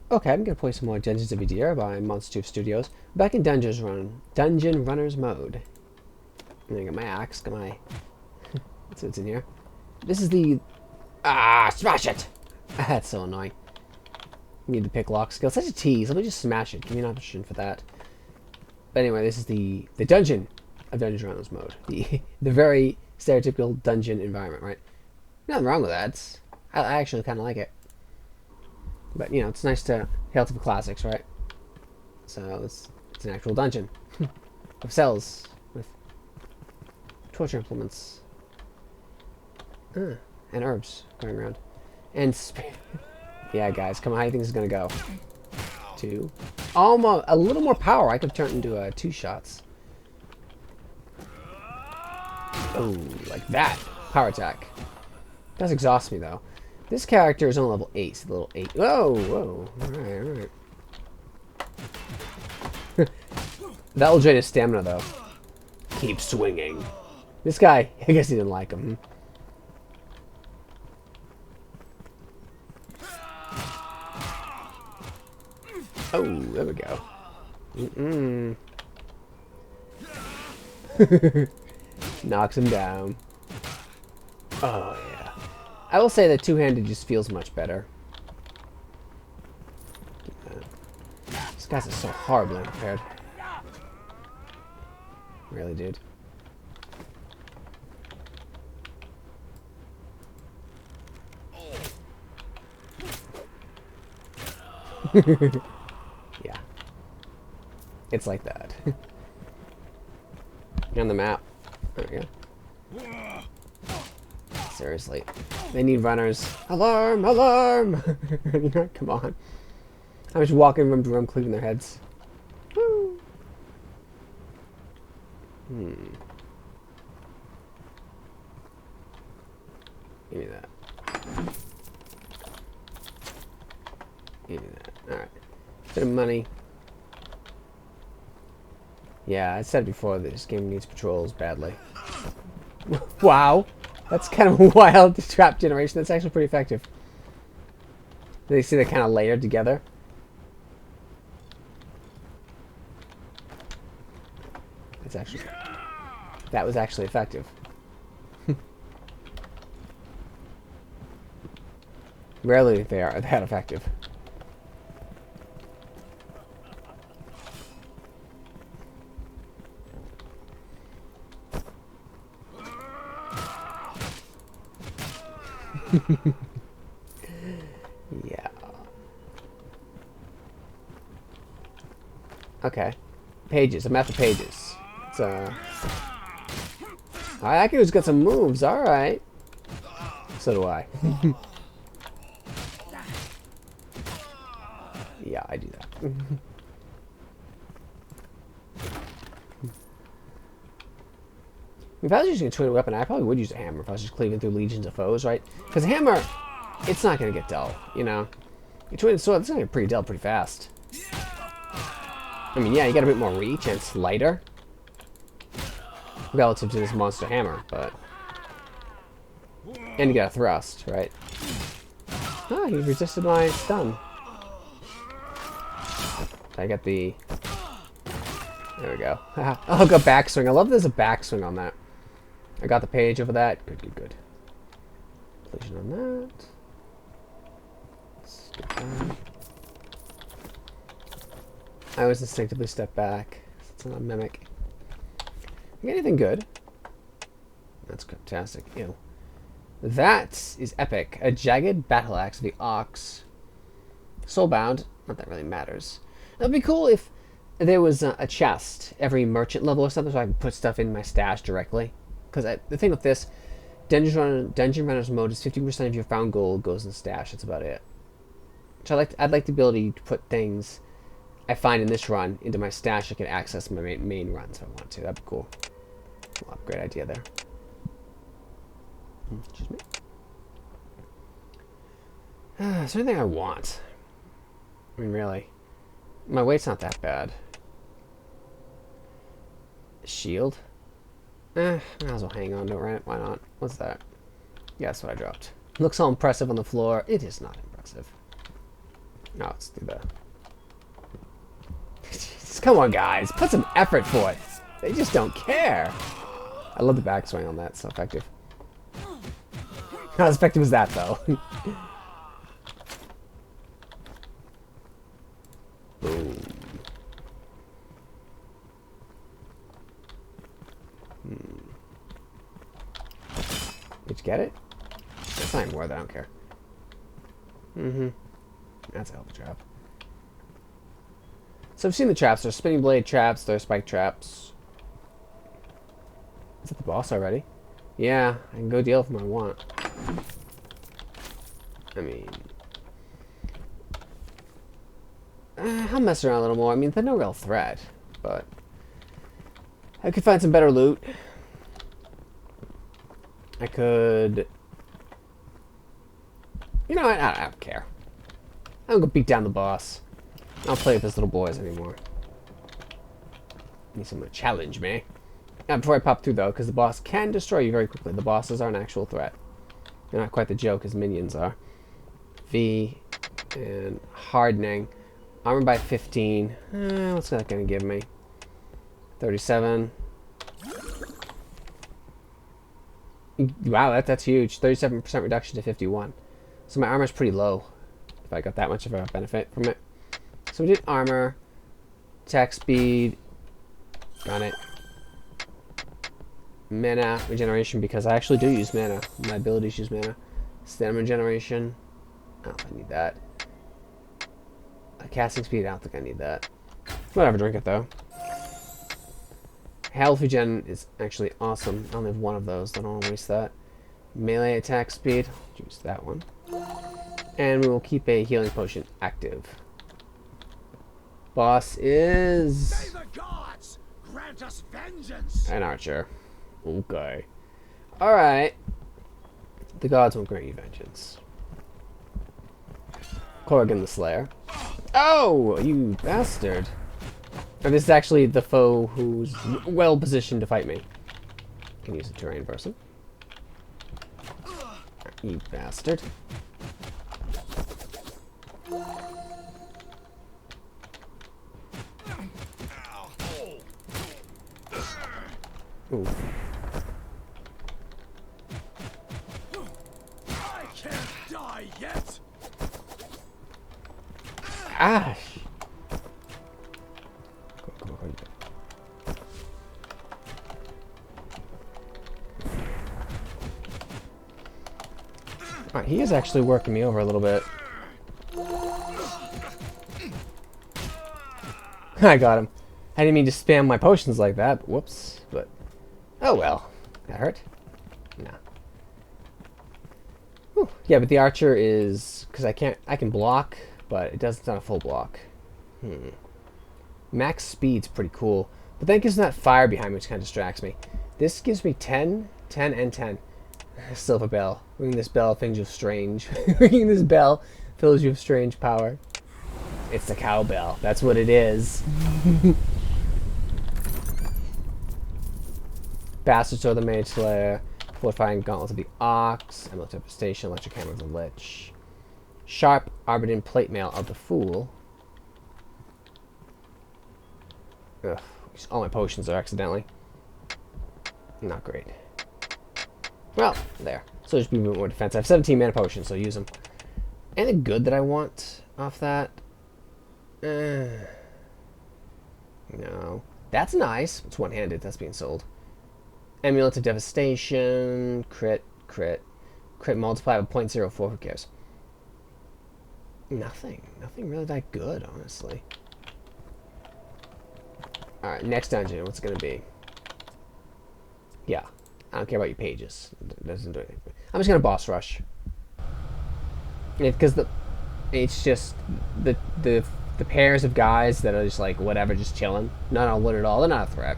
Okay, I'm gonna play some more Dungeons of Edera by Monster Studios. Back in Dungeon Runners mode. And I got my axe, got my... what's in here? This is the... Ah, smash it! That's so annoying. Need the pick lock skill. Such a tease. Let me just smash it. Give me an option for that. But anyway, this is the dungeon of Dungeons Runners mode. The very stereotypical dungeon environment, right? Nothing wrong with that. I actually kind of like it. But, you know, it's nice to hail to the classics, right? So, it's an actual dungeon. Of cells. With torture implements. And herbs going around. And... yeah, guys, come on. How do you think this is going to go? 2. Almost. A little more power. I could turn it into 2 shots. Oh, like that. Power attack. Does exhaust me, though. This character is on level 8. The little 8. Whoa, whoa. Alright, alright. That will drain his stamina, though. Keep swinging. This guy, I guess he didn't like him. Oh, there we go. Knocks him down. Oh, yeah. I will say that two-handed just feels much better. These guys are so horribly prepared. Really, dude. Yeah. It's like that. On the map. There we go. Seriously. They need runners. Alarm! Alarm! Come on. I'm just walking room to room, cleaning their heads. Woo! Give me that. Give me that. Alright. Bit of money. Yeah, I said before that this game needs patrols badly. Wow! That's kind of a wild trap generation. That's actually pretty effective. They see they're kind of layered together. That was actually effective. Rarely they are that effective. Yeah. Okay. Pages. A map of pages. It's I can just get some moves. All right. So do I. Yeah, I do that. If I was using a twin weapon, I probably would use a hammer if I was just cleaving through legions of foes, right? Because a hammer, it's not going to get dull, you know? Your twin sword, it's going to get pretty dull pretty fast. I mean, yeah, you got a bit more reach and it's lighter relative to this monster hammer, but... And you got a thrust, right? Oh, he resisted my stun. I got the... There we go. Oh, got backswing. I love there's a backswing on that. I got the page over that. Good, good, good. Completion on that. Skip that. I always instinctively step back. It's not a mimic. You got anything good? That's fantastic. Ew. That is epic. A jagged battle axe of the ox. Soulbound. Not that really matters. That'd be cool if there was a chest every merchant level or something, so I can put stuff in my stash directly. Because the thing with this, Dungeon Runners mode is 50% of your found gold goes in the stash. That's about it. So I'd like the ability to put things I find in this run into my stash. I can access my main runs if I want to. That'd be cool. Well, great idea there. Excuse me. Is there anything I want? I mean, really. My weight's not that bad. Shield? Might as well hang on to it, right? Why not? What's that? Yeah, that's what I dropped. Looks all impressive on the floor. It is not impressive. No, let's do that. Jesus, come on, guys. Put some effort for it. They just don't care. I love the backswing on that. It's so effective. Not as effective as that, though. Boom. Did you get it? That's not even worth it. I don't care. That's a hell of a trap. So I've seen the traps. There's spinning blade traps. There's spike traps. Is that the boss already? Yeah, I can go deal with them I want. I mean... I'll mess around a little more. I mean, they're no real threat, but... I could find some better loot. I could... You know what? I don't care. I'm gonna beat down the boss. I don't play with those little boys anymore. Need someone to challenge me. Before I pop through, though, because the boss can destroy you very quickly. The bosses are an actual threat. They're not quite the joke as minions are. V and hardening. Armor by 15. What's that going to give me? 37. Wow, that's huge. 37% reduction to 51. So my armor's pretty low, if I got that much of a benefit from it. So we did armor, attack speed, got it. Mana regeneration, because I actually do use mana. My abilities use mana. Stamina regeneration. I don't think I need that. Casting speed, I don't think I need that. Whatever, drink it though. Health regen is actually awesome. I only have one of those, don't want to waste that. Melee attack speed, use that one. And we will keep a healing potion active. Boss is... May the gods grant us vengeance. An archer. Okay. Alright. The gods won't grant you vengeance. Corrigan the Slayer. Oh, you bastard. And this is actually the foe who's well positioned to fight me. Can use a terrain person. You bastard. Ooh. I can't die yet. Ash. Go. Alright, he is actually working me over a little bit. I got him. I didn't mean to spam my potions like that, but whoops. But oh well. That hurt? No. Whew. Yeah, but the archer is because I can block, but it's not a full block. Max speed's pretty cool. But then it gives me that fire behind me, which kind of distracts me. This gives me 10, 10, and 10. Silver bell. Ringing this bell fills you with strange. Ringing this bell fills you with strange power. It's the cowbell. That's what it is. Bastard Sword of the Mage Slayer. Fortifying Gauntlet of the Ox. Emerald Devastation. Electric Hammer of the Lich. Sharp Arbiton Plate Mail of the Fool. Ugh. All my potions are accidentally. Not great. Well, there. So just be a bit more defense. I have 17 mana potions, so use them. Anything good that I want off that? No. That's nice. It's one-handed. That's being sold. Amulet of Devastation. Crit. Multiply with 0.04. Who cares? Nothing. Nothing really that good, honestly. Alright, next dungeon. What's it going to be? Yeah. I don't care about your pages. It doesn't do anything. I'm just going to boss rush. Because it's just the pairs of guys that are just like, whatever, just chilling. Not on loot at all. They're not a threat.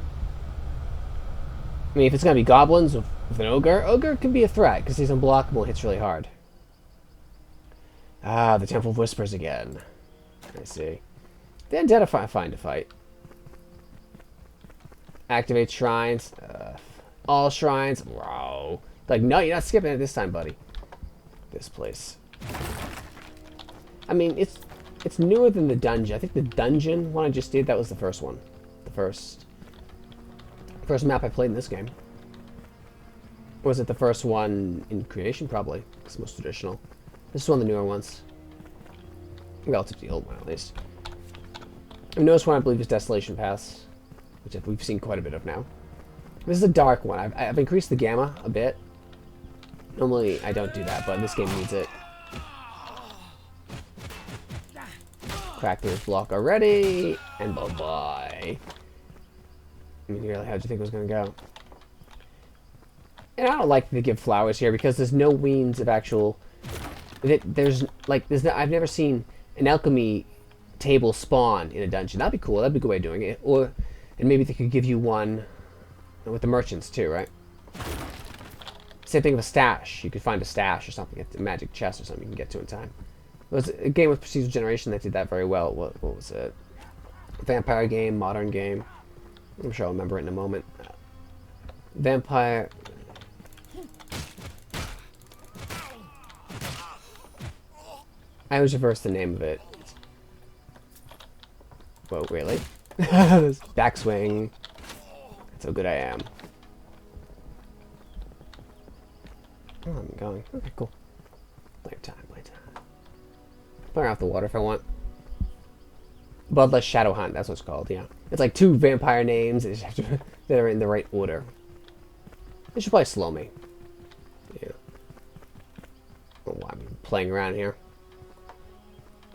I mean, if it's going to be goblins with an ogre can be a threat because he's unblockable and hits really hard. Ah, the Temple of Whispers again. I see. The undead are fine to fight. Activate shrines. All shrines. Wow. Like, no, you're not skipping it this time, buddy. This place. I mean, It's newer than the dungeon. I think the dungeon one I just did, that was the first one. The first map I played in this game. Was it the first one in creation? Probably. It's the most traditional. This is one of the newer ones. Relative to the old one, at least. The newest one, I believe, is Desolation Pass, which we've seen quite a bit of now. This is a dark one. I've increased the gamma a bit. Normally, I don't do that, but this game needs it. Cracked through his block already, and bye-bye. I mean, really, how'd you think it was going to go? And I don't like to give flowers here because there's no means of actual... I've never seen an alchemy table spawn in a dungeon. That'd be cool. That'd be a good way of doing it. And maybe they could give you one with the merchants too, right? Same thing with a stash. You could find a stash or something, a magic chest or something you can get to in time. It was a game with procedural generation that did that very well. What was it? Vampire game, modern game. I'm sure I'll remember it in a moment. Vampire... I always reverse the name of it. Whoa, really? Backswing. That's how good I am. Oh, I'm going. Okay, cool. Playtime. Play around with the water if I want. Bloodless Shadow Hunt, that's what it's called, yeah. It's like 2 vampire names that are in the right order. They should probably slow me. Yeah. Oh, I'm playing around here.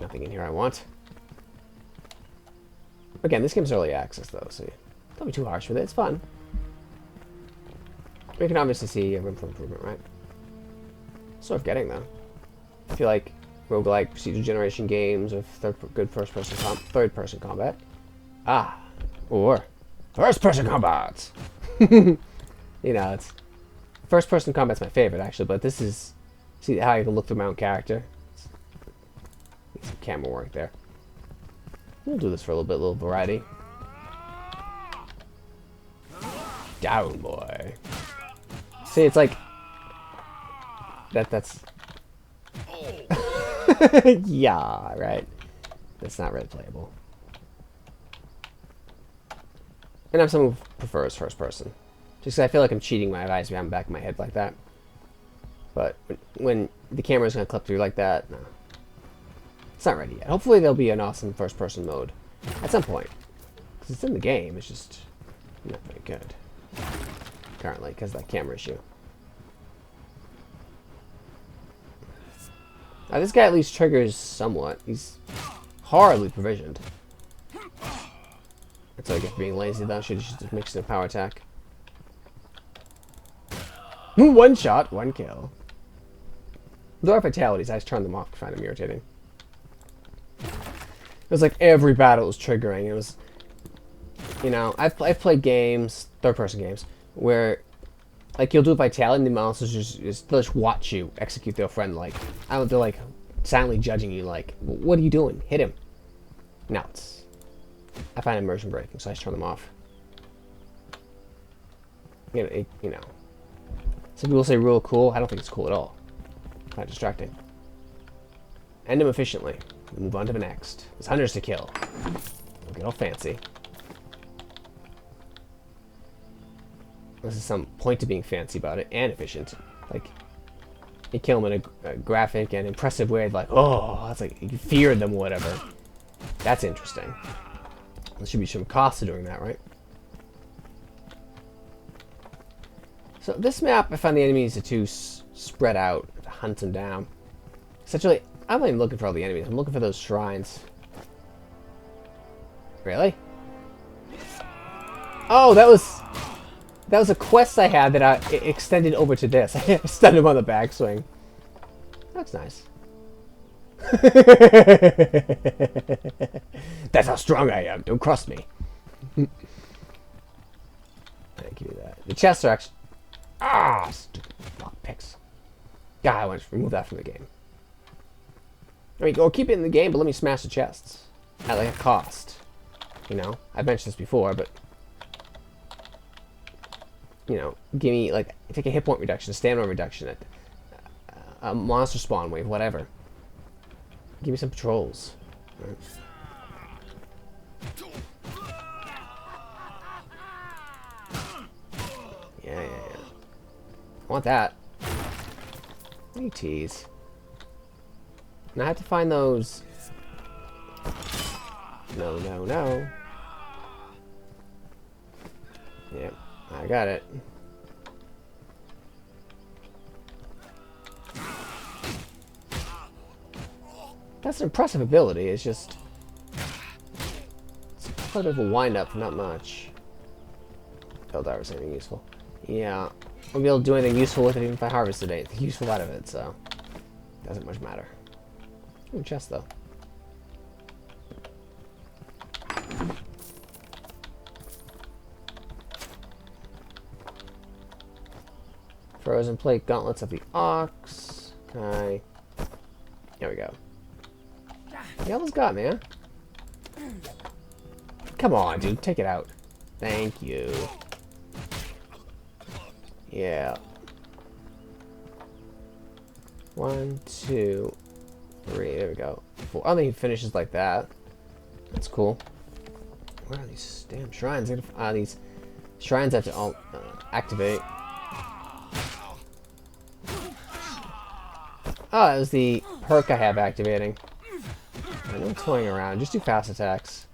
Nothing in here I want. Again, this game's early access though, so don't be too harsh with it. It's fun. We can obviously see room for improvement, right? Sort of getting though. I feel like roguelike procedural generation games with good third-person combat. Or first-person combat. You know, it's first-person combat's my favorite actually, but this is see how you can look through my own character. Need some camera work there. We'll do this for a little bit, a little variety. Down, boy. See, it's like that's yeah, right. That's not really playable. And I'm someone who prefers first person. Just 'cause I feel like I'm cheating my eyes behind the back of my head like that. But when the camera's gonna clip through like that, no. It's not ready yet. Hopefully there'll be an awesome first person mode at some point. Because it's in the game, it's just not very good. Currently, because of that camera issue. Now, this guy at least triggers somewhat. He's horribly provisioned. That's what I get for being lazy though. Should just mix in a power attack. One shot, one kill. There are fatalities. I just turned them off to find them irritating. It was like every battle was triggering. It was, you know, I've played games, third-person games, where like you'll do a vitality and the monsters they'll just watch you execute their friend. Like, I don't, they're like silently judging you. Like, what are you doing? Hit him. No, I find immersion breaking, so I just turn them off. You know. Some people say real cool. I don't think it's cool at all. Kind of distracting. End them efficiently. Move on to the next. There's hundreds to kill. Don't get all fancy. This is some point to being fancy about it and efficient. Like, you kill them in a graphic and impressive way. Like, oh, that's like you fear them or whatever. That's interesting. There should be some cost to doing that, right? So this map, I find the enemies are too spread out to hunt them down. Essentially, I'm not even looking for all the enemies. I'm looking for those shrines. Really? Oh, that was a quest I had that I extended over to this. I stunned him on the backswing. That's nice. That's how strong I am. Don't cross me. I give you that. The chests are actually... Ah, stupid lockpicks. God, I want to remove that from the game. I mean, or keep it in the game, but let me smash the chests at like a cost. You know, I've mentioned this before, but you know, give me like take a hit point reduction, a stamina reduction, a monster spawn wave, whatever. Give me some patrols. Yeah. I want that. You tease. Now I have to find those. No. Yep, I got it. That's an impressive ability. It's just it's quite a bit of a wind-up for not much. Eldar was anything useful. Yeah, I won't be able to do anything useful with it even if I harvested anything useful out of it, so doesn't much matter. Ooh, chest though. Frozen plate gauntlets of the ox. Okay. There we go. What the hell has got, man? Come on, dude. Take it out. Thank you. Yeah. 1, 2, 3. There we go. 4. I don't think he finishes like that. That's cool. Where are these damn shrines? These shrines I have to activate. Oh, that was the perk I have activating. No toying around. Just do fast attacks.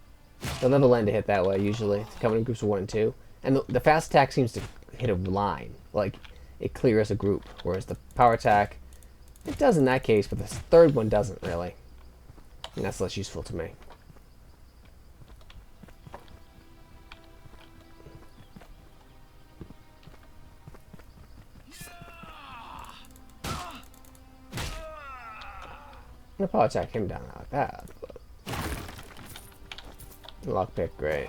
They'll never land to hit that way, usually. They come in groups of 1 and 2. And the fast attack seems to hit a line. Like, it clears a group. Whereas the power attack, it does in that case, but the third one doesn't, really. And that's less useful to me. The power attack came down like that. But lockpick, great.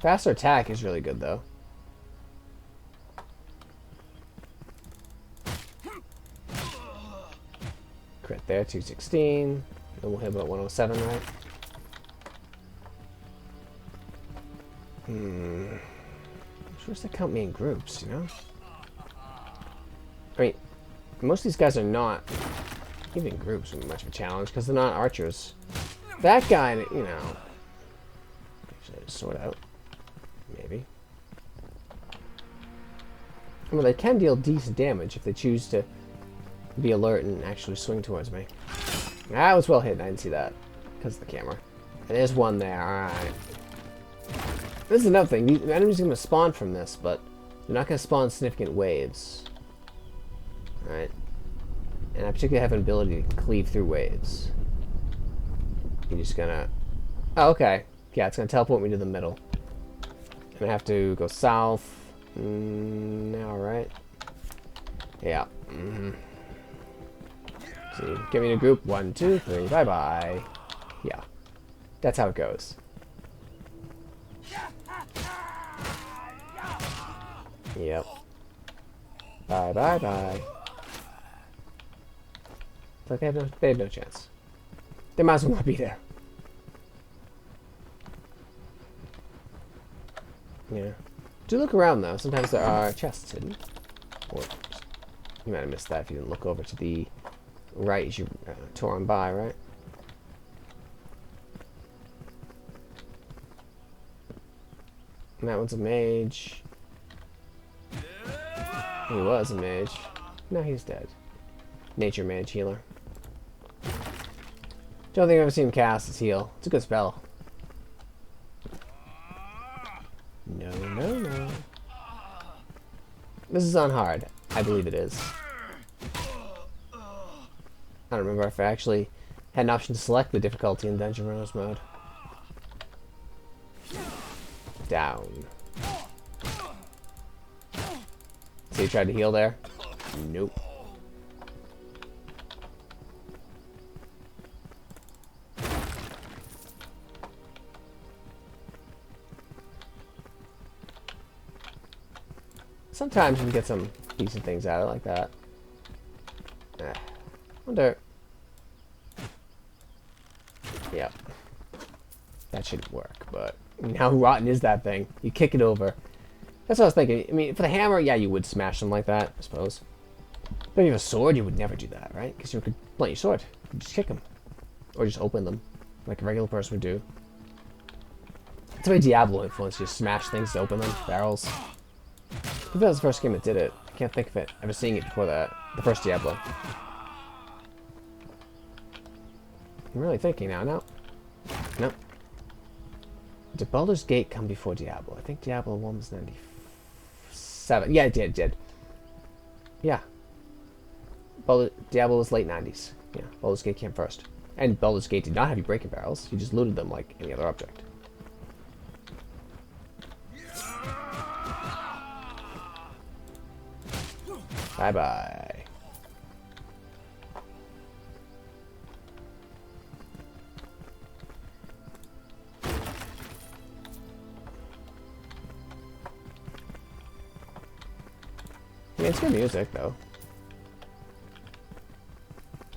Faster attack is really good, though. Crit there, 216. And we'll hit about 107, right? I'm supposed to count me in groups, you know? I mean, most of these guys are not even groups would be much of a challenge because they're not archers. That guy, you know, actually just sort out, maybe. Well, they can deal decent damage if they choose to be alert and actually swing towards me. That was well hidden. I didn't see that because of the camera. And there's one there. All right. This is another thing. The enemies are going to spawn from this, but they're not going to spawn significant waves. Alright. And I particularly have an ability to cleave through waves. You're just gonna... Oh, okay. Yeah, it's gonna teleport me to the middle. And I have to go south. Alright. Yeah. See, get me in a group. 1, 2, 3. Bye-bye. Yeah. That's how it goes. Yep. Bye-bye-bye. Like they have no chance. They might as well not be there. Yeah. Do look around though. Sometimes there are chests hidden. Or you might have missed that if you didn't look over to the right as you tore on by, right? And that one's a mage. He was a mage. No, he's dead. Nature mage healer. Don't think I've ever seen him cast his heal. It's a good spell. No. This is on hard. I believe it is. I don't remember if I actually had an option to select the difficulty in Dungeon Runners mode. Down. So you tried to heal there? Nope. Sometimes you can get some decent things out of it like that. Wonder. Yep. That shouldn't work, but how rotten is that thing? You kick it over. That's what I was thinking. I mean, for the hammer, yeah, you would smash them like that, I suppose. But if you have a sword, you would never do that, right? Because you could blunt your sword. You just kick them. Or just open them. Like a regular person would do. It's a very Diablo influence. You smash things to open them. Barrels. I think that was the first game that did it. I can't think of it. Ever seeing it before that. The first Diablo. I'm really thinking now. No. Nope. Did Baldur's Gate come before Diablo? I think Diablo 1 was 97. Yeah, it did. Yeah. Diablo was late 90s. Yeah, Baldur's Gate came first. And Baldur's Gate did not have you breaking barrels. You just looted them like any other object. Bye-bye. I mean, it's good music, though.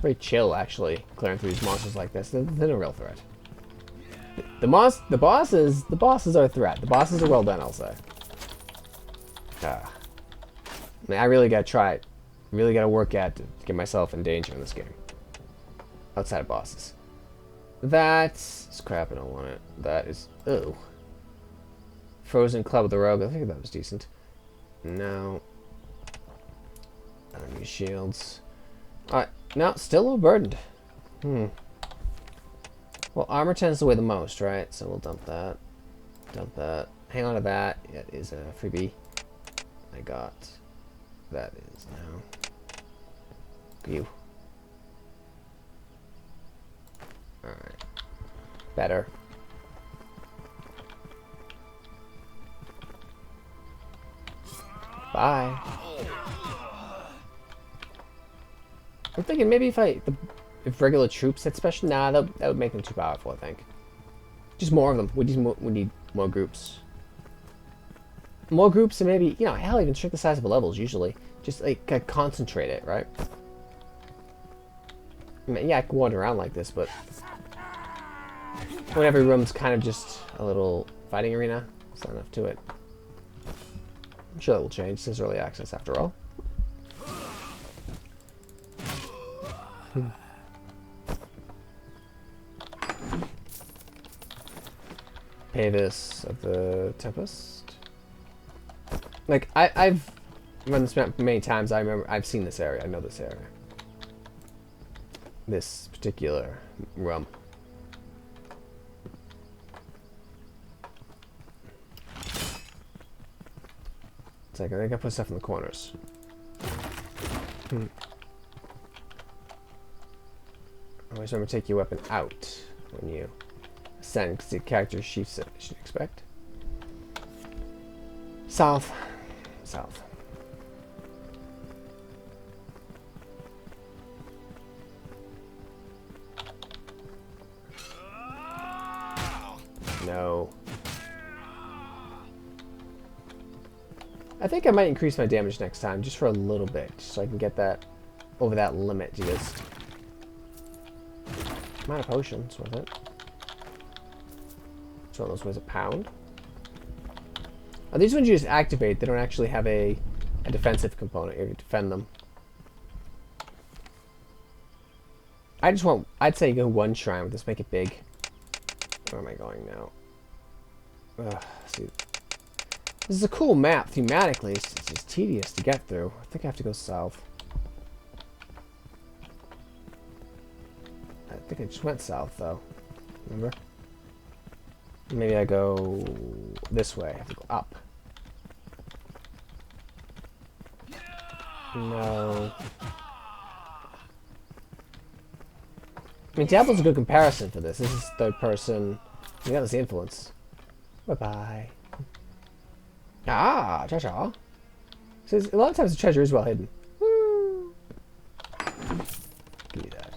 Very chill, actually, clearing through these monsters like this. They're no real threat. The bosses are a threat. The bosses are well done, I'll say. I mean, I really gotta try it. Really gotta work at to get myself in danger in this game. Outside of bosses. That's crap, I don't want it. That is... Ooh. Frozen Club of the Rogue. I think that was decent. No. I don't need shields. Alright. No, still overburdened. Well, armor tends to weigh the most, right? So we'll dump that. Dump that. Hang on to that. It is a freebie. I got. That is now. You. Alright. Better. Bye. I'm thinking maybe if regular troops had special, nah, that would make them too powerful. I think. Just more of them. We need more groups. More groups, and maybe hell, even shrink the size of the levels. Usually, just like concentrate it, right? I mean, yeah, I can wander around like this, but when every room's kind of just a little fighting arena, it's not enough to it. I'm sure that will change since early access, after all. Pavis of the Tempest. Like I've run this map many times. I remember I've seen this area. I know this area. This particular room. It's like I think I put stuff in the corners. Always remember to take your weapon out when you ascend, because the character sheaths it, you should expect. South. South. No. I think I might increase my damage next time, just for a little bit, so I can get that over that limit. Just amount of potions with it. So those weighs a pound. Are these ones you just activate? They don't actually have a defensive component. You defend them. I'd say go one shrine with this. Make it big. Where am I going now? See. This is a cool map thematically. It's just tedious to get through. I think I have to go south. I think I just went south though. Remember? Maybe I go this way. I have to go up. No. I mean, Diablo's a good comparison for this. This is third person. You got this influence. Bye-bye. Ah, treasure. So a lot of times the treasure is well hidden. Woo. Give me that.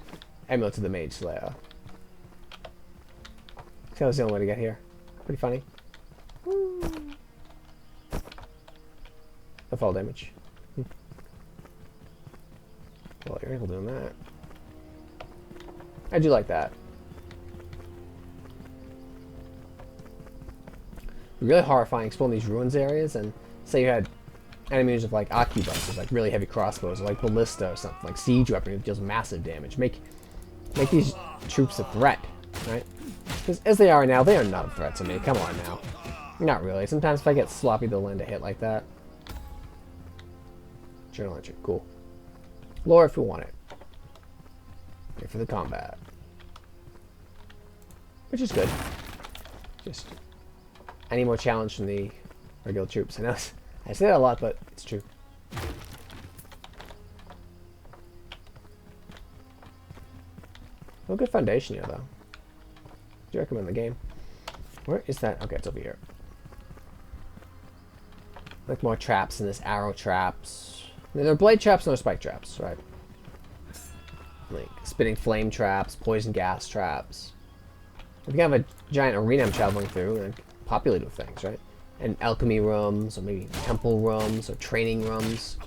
Amulet to the Mage Slayer. That was the only way to get here. Pretty funny. Woo. No fall damage. Well, you're able doing that. I do like that. Really horrifying exploring these ruins areas, and say you had enemies with like arquebuses, like really heavy crossbows, or like ballista or something, like siege weapon that deals massive damage. Make these troops a threat, right? Because as they are now, they are not a threat to me. Come on now. Not really. Sometimes if I get sloppy, they'll land a hit like that. Journal entry. Cool. Lore if you want it. Here for the combat. Which is good. Just, I need more challenge from the regular troops. I know I say that a lot, but it's true. Well, good foundation here, though. Do you recommend the game? Where is that? Okay, it's over here. Like more traps in this, arrow traps. I mean, they're blade traps, no spike traps, right? Like spitting flame traps, poison gas traps. If you have a giant arena I'm traveling through and populated with things, right? And alchemy rooms, or maybe temple rooms, or training rooms.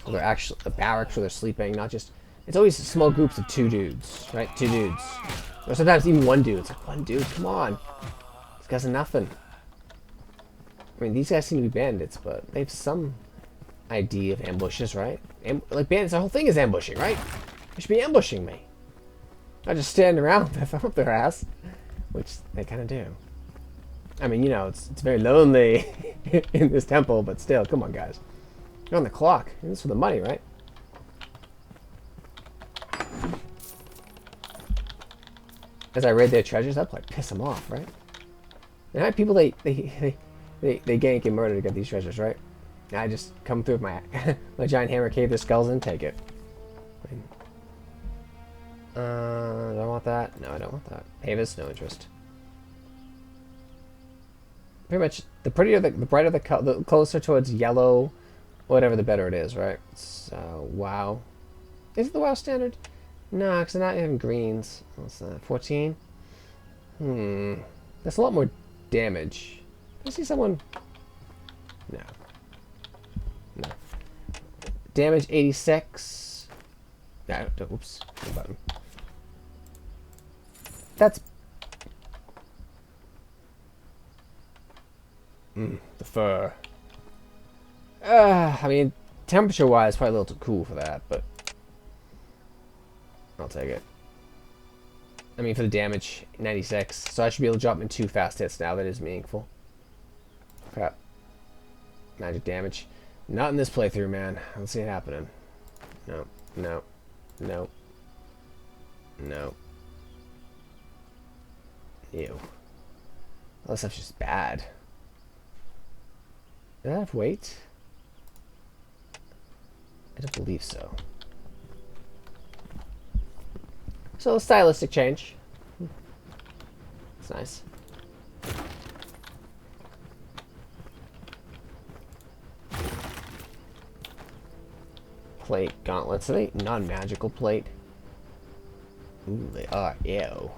Or they're actually the barracks where they're sleeping, not just. It's always small groups of 2 dudes, right? 2 dudes. Or sometimes even 1 dude. It's like, 1 dude, come on. These guys are nothing. I mean, these guys seem to be bandits, but they have some idea of ambushes, right? Like, bandits, the whole thing is ambushing, right? They should be ambushing me. Not just standing around with their thumb up their ass. Which they kind of do. I mean, you know, it's very lonely in this temple, but still, come on, guys. You're on the clock. You're in this for the money, right? As I raid their treasures, that'd probably piss them off, right? And I have people they gank and murder to get these treasures, right? And I just come through with my my giant hammer, cave their skulls, and take it. Do I want that? No, I don't want that. Havis, no interest. Pretty much, the prettier, the brighter the color, the closer towards yellow, whatever, the better it is, right? So, WoW. Is it the WoW standard? No, because I'm not having greens. What's that? 14? That's a lot more damage. I see someone. No. No. Damage 86. No, oops. No button. That's. The fur. I mean, temperature-wise, probably a little too cool for that, but I'll take it. I mean, for the damage, 96. So I should be able to drop in 2 fast hits now. That is meaningful. Crap. Magic damage. Not in this playthrough, man. I don't see it happening. No. No. No. No. Ew. All this stuff's just bad. Did I have weight? I don't believe so. So a stylistic change. It's nice. Plate gauntlets. Are they non-magical plate? Ooh, they are. Ew.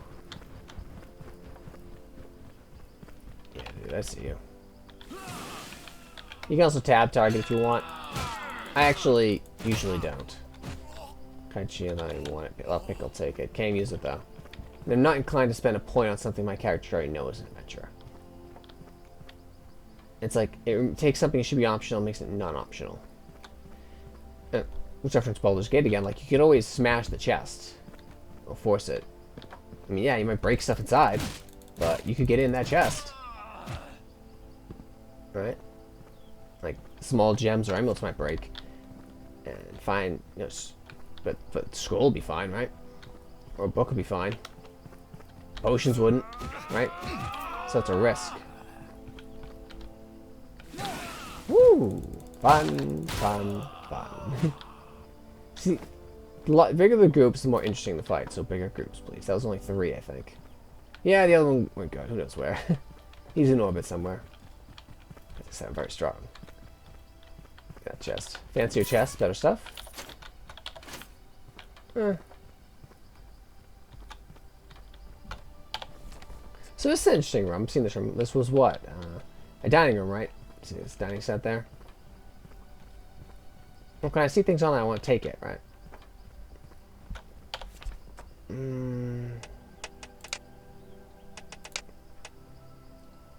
Yeah, dude, I see you. You can also tab target if you want. I actually usually don't. Kaichi, I don't even want it. I'll pick, I'll take it. Can't use it though. And I'm not inclined to spend a point on something my character already knows is an adventure. It's like, it takes something that should be optional and makes it non-optional. Which reference Baldur's Gate again, like you could always smash the chest. Or force it. I mean, yeah, you might break stuff inside, but you could get in that chest. Right? Like, small gems or amulets might break. And fine, you know, but scroll would be fine, right? Or a book would be fine. Potions wouldn't, right? So it's a risk. Woo! Fun, fun, fun. See, bigger the groups, the more interesting the fight. So bigger groups, please. That was only 3, I think. Yeah, the other one went good. Who knows where? He's in orbit somewhere. As I said, I'm very strong. Got a chest. Fancier chest, better stuff. So this is an interesting room. I've seen this room. This was what? A dining room, right? See this dining set there? Well, can I see things on it? I want to take it, right?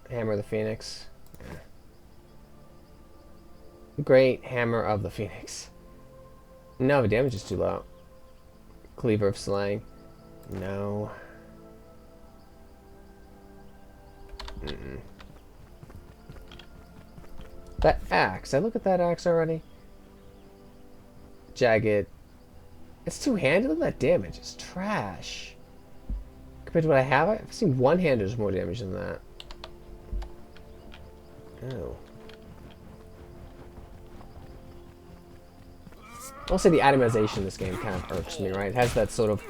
Hammer of the Phoenix. Yeah. Great Hammer of the Phoenix. No, the damage is too low. Cleaver of Slaying. No. That axe. I look at that axe already. Jagged. It's two-handed. Look at that damage. It's trash. Compared to what I have, I've seen one-handers more damage than that. Oh. I'll say the atomization in this game kind of irks me, right? It has that sort of,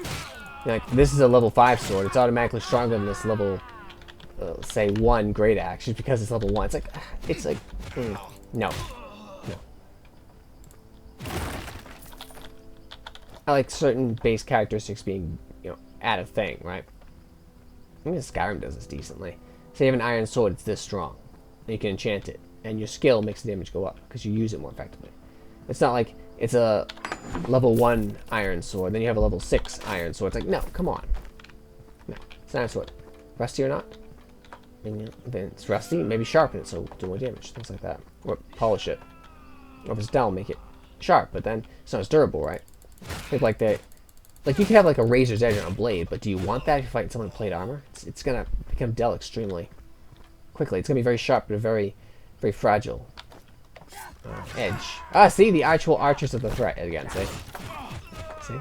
like, this is a level 5 sword. It's automatically stronger than this level, say, 1 great axe, just because it's level 1. It's like, no. I like certain base characteristics being, at a thing, right? I think Skyrim does this decently. Say you have an iron sword, it's this strong. And you can enchant it, and your skill makes the damage go up, because you use it more effectively. It's not like it's a level 1 iron sword, then you have a level 6 iron sword. It's like, no, come on. No, it's an iron sword. Rusty or not? And, then it's rusty, maybe sharpen it so do more damage, things like that. Or polish it. Or if it's dull, make it sharp, but then it's not as durable, right? Think like that. Like, you can have like a razor's edge on a blade, but do you want that if you're fighting someone with plate armor? It's gonna become dull extremely quickly. It's gonna be very sharp, but very, very fragile. Edge. See, the actual archers of the threat again, see? See?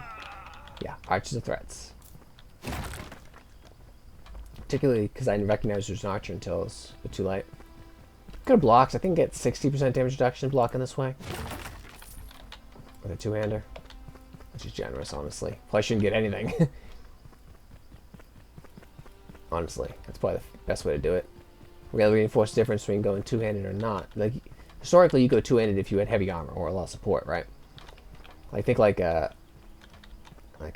Yeah, archers of threats. Particularly because I didn't recognize there's an archer until it was too late. Good at blocks. I think get 60% damage reduction blocking this way. With a two-hander. Which is generous, honestly. Probably shouldn't get anything. Honestly, that's probably the best way to do it. We gotta reinforce the difference between going two-handed or not. Like, historically, you go two-handed if you had heavy armor or a lot of support, right? I think like a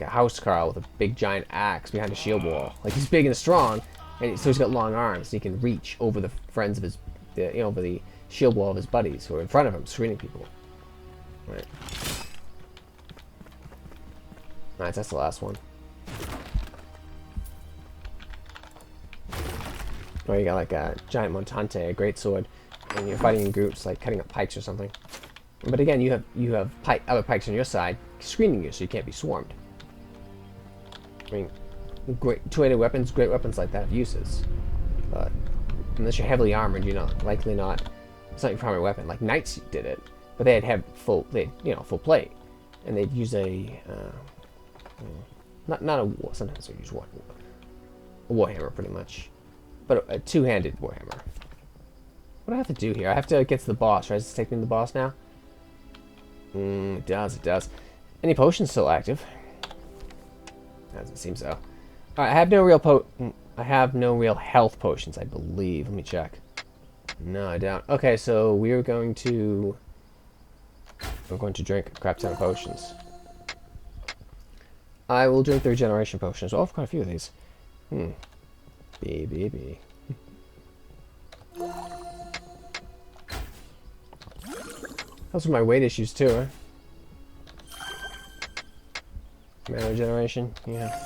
house carl with a big giant axe behind a shield wall. Like, he's big and strong, and so he's got long arms, so he can reach over the friends of his, over the shield wall of his buddies who are in front of him, screening people. Right. Alright, that's the last one. Or you got like a giant montante, a great sword, and you're fighting in groups, like cutting up pikes or something. But again, you have other pikes on your side screening you, so you can't be swarmed. I mean, great two-handed weapons, great weapons like that have uses, but unless you're heavily armored, you're likely not. It's not your primary weapon. Like knights did it, but they had full plate, and they'd use a not a sometimes they use a warhammer pretty much, but a two-handed warhammer. What do I have to do here? I have to get to the boss, right? Does it take me to the boss now? It does. Any potions still active? Doesn't seem so. Alright, I have no real health potions, I believe. Let me check. No, I don't. Okay, so we're going to drink a crap ton of potions. I will drink the regeneration potions. Oh, I've quite a few of these. B. Those are my weight issues too, huh? Mana regeneration, yeah.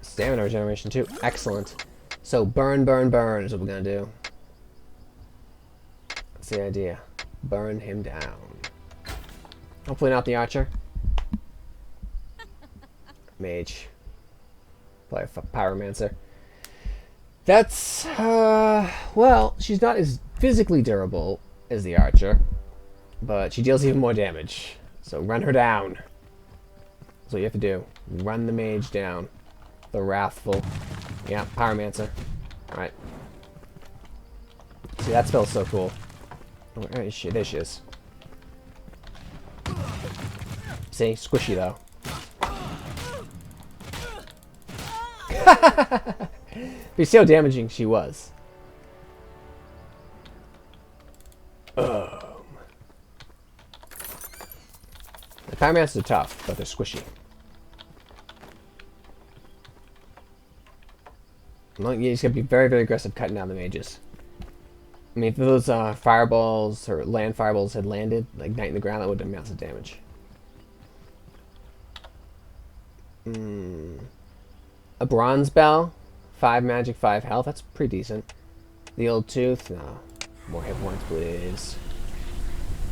Stamina regeneration too, excellent. So burn is what we're gonna do. That's the idea. Burn him down. Hopefully not the archer. Mage. Probably a pyromancer. That's, well, she's not as physically durable as the archer, but she deals even more damage. So run her down. That's what you have to do. Run the mage down. The wrathful. Yeah, pyromancer. Alright. See, that spell's so cool. Where is she? There she is. See? Squishy, though. But you see how damaging she was. The pyromancers are tough, but they're squishy. Well, you just gotta be very, very aggressive cutting down the mages. I mean, if those fireballs or land fireballs had landed, like igniting the ground, that would have done massive damage. A bronze bell, 5 magic, 5 health. That's pretty decent. The old tooth, no. More hit points, please.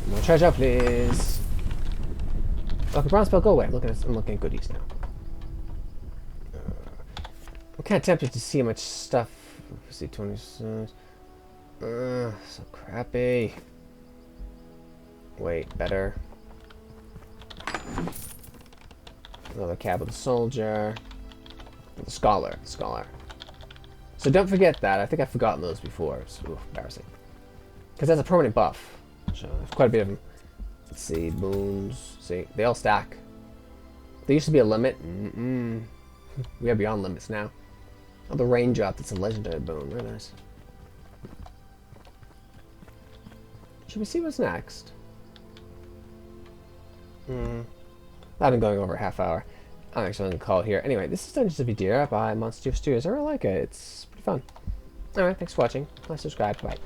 More treasure, please. Okay, bronze belt, go away. I'm looking at goodies now. I'm kind of tempted to see how much stuff. Let's see, 26. So crappy. Wait, better. Another cab of the soldier. The scholar. So don't forget that. I think I've forgotten those before. It's embarrassing. Because that's a permanent buff. So there's quite a bit of them. Let's see, boons. See, they all stack. There used to be a limit. We are beyond limits now. Oh, the rain drop. That's a legendary boon. Very nice. Should we see what's next? I've been going over a half hour. I'm actually going to call it here. Anyway, this is Dungeons of Edera by Monster Studios. I really like it. It's pretty fun. Alright, thanks for watching. Please subscribe. Bye.